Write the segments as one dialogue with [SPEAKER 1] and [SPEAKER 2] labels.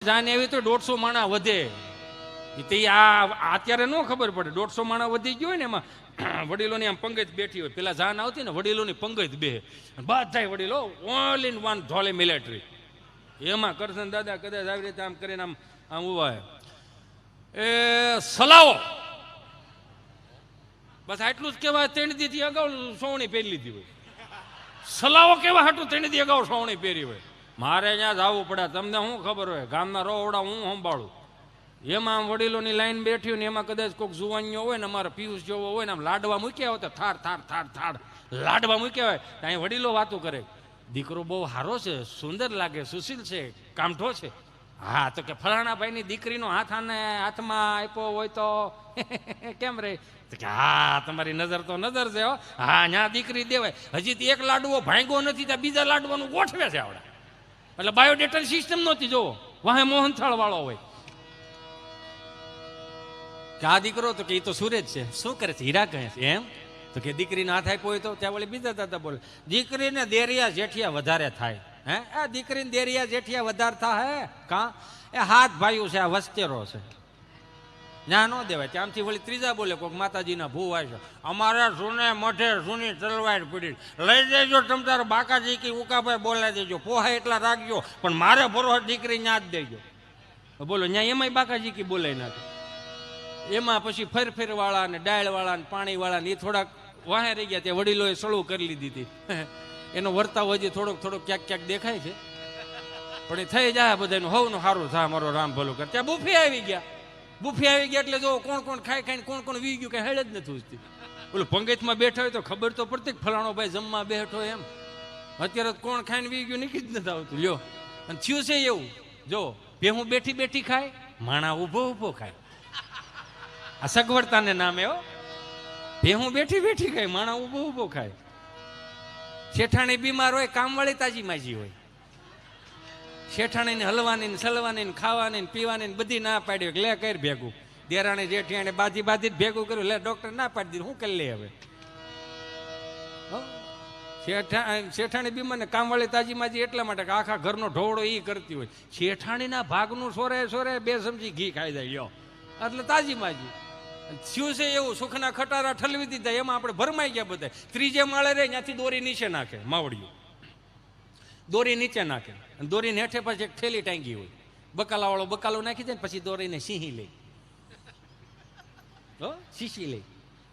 [SPEAKER 1] જાન એવી તો 150 માણા વધે. તે આ અત્યારે ન ખબર પડે. 150 માણા વધી ગયો હોય ને એમાં વડીલોની આમ પંગત બેઠી હોય. પેલા જાન આવતી ને વડીલોની પંગત બે બધા વડીલો ઓલ ઇન વન ધોલે મિલિટરી. એમાં કરશન દાદા કદાચ આવી રીતે આમ કરીને આમ ઉભા એ સલાવો બસ આટલું જ કહેવાય. 3 દીથી અગાઉ સોવણી પહેરી લીધી હોય. સલાવો કેવા હાટું 3 દી અગાઉ સોવણી પહેરી હોય. મારે ત્યાં જવું પડે. તમને શું ખબર હોય ગામના રોવડા હું સંભાળું. એમાં આમ વડીલોની લાઈન બેઠી હોય ને એમાં કદાચ કોઈક જુવાનીઓ હોય ને અમારા પિયુષ જેવો હોય ને આમ લાડવા મૂક્યા હોય તો થાળ થાળ થાળ થાળ લાડવા મૂક્યા હોય તો અહીં વડીલો વાતો કરે. દીકરો બહુ સારો છે, સુંદર લાગે, સુશીલ છે, કામઠો છે. હા તો કે ફલાણા ભાઈની દીકરીનો હાથમાં આપ્યો હોય તો કેમ રે? હા તમારી નજર તો નજર છે. હા ત્યાં દીકરી દેવાય. હજી એક લાડવો ભાંગ્યો નથી ત્યાં બીજા લાડવાનું ગોઠવે છે આવડે. એટલે બાયોડેટા સિસ્ટમ નહોતી. જોવો વાહે મોહનથાળ વાળો હોય કે આ દીકરો તો કે એ તો સુરેજ છે. શું કરે છે? હીરા કહે છે. એમ તો કે દીકરીને હાથ આપ્યો હોય તો ત્યાં વળી બીજા દાદા બોલે દીકરીને દેરિયા જેઠિયા વધારે થાય. હે આ દીકરીને દેરિયા જેઠિયા વધારે થાય કા એ હાથ ભાઈઓ છે, આ વસ્તેરો છે, ત્યાં ન દેવાય. ત્યાંથી વળી ત્રીજા બોલે કોઈક માતાજીના ભૂ છે અમારા સુને મઠે સુની તલવાર પડી લઈ દેજો તમ તાર બાકાજી કે ઉકાભાઈ બોલાવી દેજો પોહા એટલા રાખજો પણ મારે ભરો દીકરી ન્યા જ દેજો. બોલો ત્યાં એમાંય બાકાજી કે બોલાવી નાખે. એમાં પછી ફેરફેર વાળા ને ડાળ વાળા ને પાણી વાળા ને એ થોડાક વાહે રહી ગયા. ત્યાં વડીલોએ સળું કરી લીધી હતી. એનો વર્તાવ હજી થોડોક ક્યાંક ક્યાંક દેખાય છે પણ એ થઈ જાય બધાનું હવનું સારું થાય મારો રામ ભલું કરે. ત્યાં બુફે આવી ગયા. બુફે આવી ગયા એટલે જો કોણ કોણ ખાઈ ખાઈને કોણ વી ગયું કઈ હેડ જ નથી ઉઠતી. બોલું પંગતમાં બેઠા હોય તો ખબર તો પડતી કે ફલાણો ભાઈ જમવા બેઠો એમ. અત્યારે કોણ ખાઈને વી ગયું નીકળી જ નથી આવતું. લ્યો અને થયું છે એવું. જો ભેહું બેઠી બેઠી ખાય, માણા ઊભો ઊભો ખાય. આ સગવડતાને નામે હો. ભેહું બેઠી બેઠી ખાય, માણા ઊભો ઊભો ખાય. શેઠાણી બીમાર હોય, કામવાળી તાજી માજી હોય. શેઠાણીને હલવાની ને સલવાની ને ખાવાની ને પીવાની બધી ના પાડ્યો લે કર ભેગું. દેરાણી જેઠિયાણે બાજી બાજી ભેગું કર્યું. લે ડોક્ટર ના પાડી દીધું, શું કરી લે હવે? શેઠાણી બીમાર ને કામવાળી તાજી માજી એટલા માટે કે આખા ઘરનો ઢોળો એ કરતી હોય. શેઠાણીના ભાગનું સોરે સોરે 2 ચમચી ઘી ખાઈ જાય લ્યો એટલે તાજી માજી. શું છે એવું સુખના ખટારા ઠલવી દીધા. એમાં આપણે ભરમાઈ ગયા બધા. 3જે માળે રહે ત્યાંથી દોરી નીચે નાખે. માવડિયું દોરી નીચે નાખે અને દોરીને હેઠે પછી એક થેલી ટાંગી હોય. બકાલા વાળો બકાલો નાખી દે ને પછી દોરીને સિંહી લે. શીશી લે.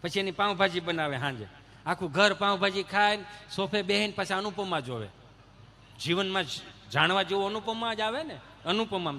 [SPEAKER 1] પછી એની પાઉંભાજી બનાવે. સાંજે આખું ઘર પાઉંભાજી ખાય સોફે બેહીને પછી અનુપમા જોવે. જીવનમાં જાણવા જેવું અનુપમા જ આવે ને. અનુપમા